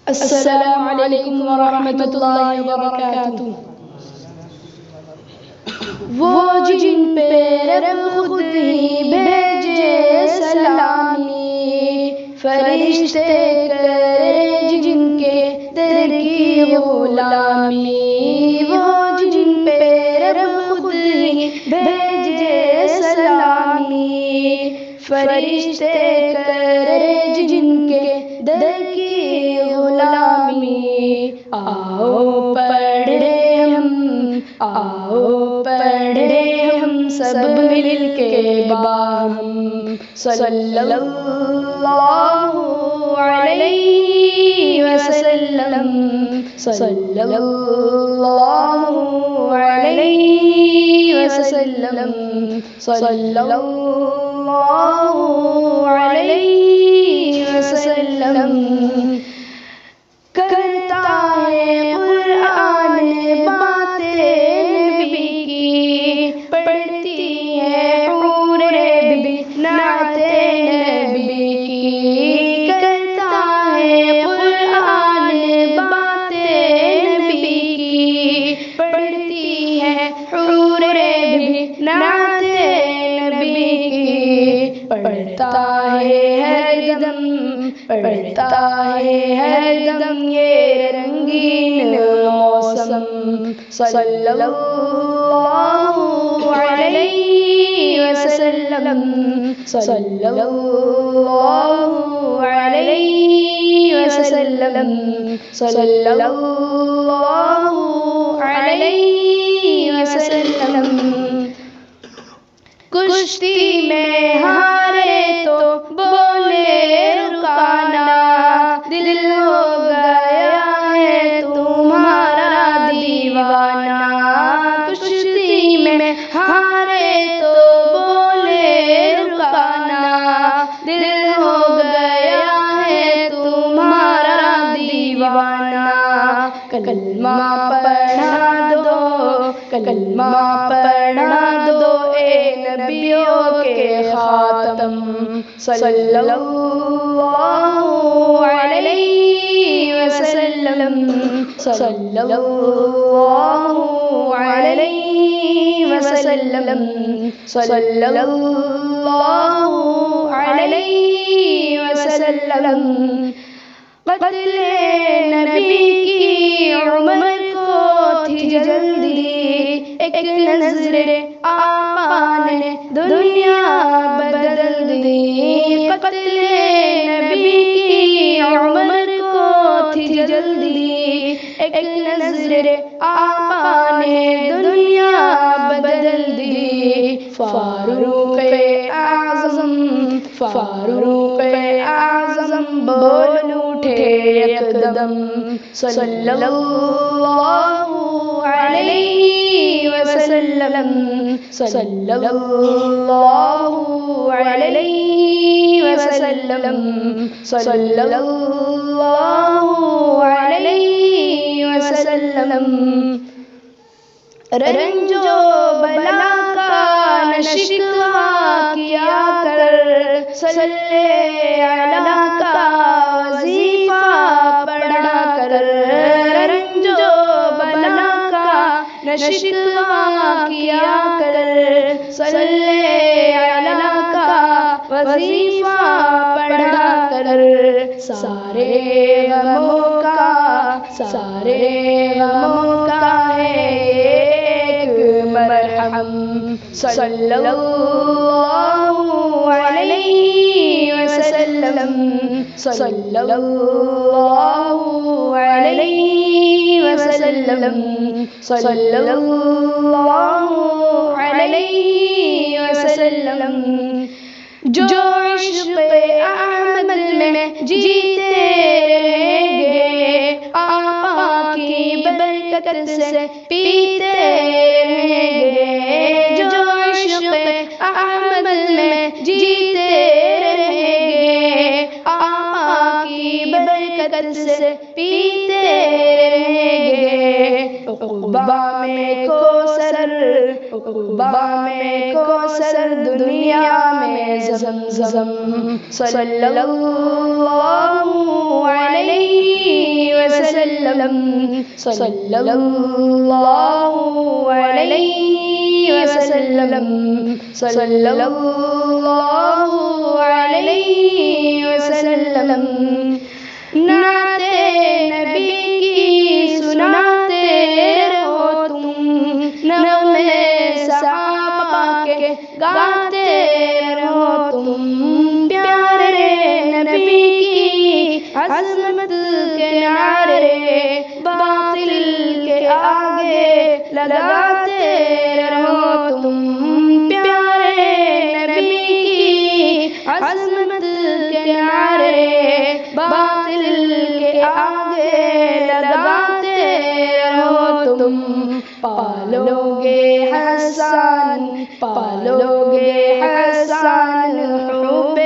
السلام علیکم ورحمۃ اللہ وبرکاتہ۔ وہ جن پہ رب خود ہی بھیجے سلامی، فرشتے کرے جن کے در کی غلامی۔ وہ جن پہ رب خود ہی بھیجے سلامی، فرشتے کرے جن کے در کی غلامی۔ آؤ پڑھے ہم سب مل کے باہم صلی اللہ علیہ وسلم، صلی اللہ علیہ وسلم، صلی اللہ علیہ وسلم۔ کرتا ہے قرآن باتیں نبی کی، پڑھتی ہے حور بھی نعت نبی کی۔ کرتا ہے قرآن باتیں نبی کی، پڑھتی ہے حور بھی نعت نبی کی۔ پڑھتا ہے ہر دم، پڑھتا ہے ہر دم یہ رنگین موسم، صلی اللہ علیہ وسلم، صلی اللہ علیہ وسلم، صلی اللہ علیہ وسلم۔ کشتی میں ہارے تو بولے رکانا، دل ہو گیا ہے تمہارا دیوانہ۔ کشتی میں ہارے تو بولے رکانا، دل ہو گیا ہے تمہارا دیوانہ۔ کلمہ پڑھا دو، کلمہ پڑھا دو اے نبیوں کے خاتم، صلی اللہ علیہ وسلم، صلی اللہ علیہ وسلم، صلی اللہ علیہ وسلم۔ قتل نبی کی عمر کو تھی جلدی، ایک نظر آقا نے دنیا بدل دی۔ قتل نبی کی عمر کو تھی جلدی، ایک نظر آقا نے دنیا بدل دی۔ فاروق اعظم، فاروق اعظم بول اٹھے یکدم، صلی اللہ علیہ وسلم، صلی اللہ علیہ وسلم، صلی اللہ علیہ وسلم۔ رنج و بلا کا نہ شکوہ کیا کر، صلی علی کا وظیفہ پڑھا کر۔ رنج و بلا کا نہ شکوہ کیا کر، صلی علی کا وظیفہ پڑھا کر۔ سارے غموں کا، سارے غموں کا ہے ایک مرہم، صلی اللہ علیہ وسلم، صلی اللہ علیہ وسلم، صلی اللہ علیہ وسلم۔ جو عشق احمد میں جیتے رہیں گے، آقا کی برکت سے پیتے رہیں گے۔ جو عشق احمد میں جیتے رہیں گے، آقا کی برکت سے پیتے رہیں گے۔ عقبہ میں کوثر، عقبہ میں کوثر، دنیا میں زمزم، صلی اللہ علیہ وسلم صلی اللہ علیہ وسلم صلی اللہ علیہ وسلم نعت نبی کی سناتے رہو تم نغمے صحابہ کے گاتے رہو تم پیارے نبی کی عظمت کے نعرے باطل کے آگے لگاتے رہو تم پیارے نبی کی عظمت کے نعرے باطل کے آگے لگاتے رہو تم پالو گے حسان پالو گے حسان حب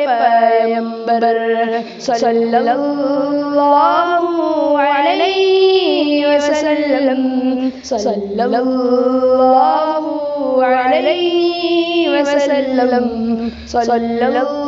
پیغمبر صلی اللہ علیہ وسلم صلی اللہ علیہ وسلم صلی اللہ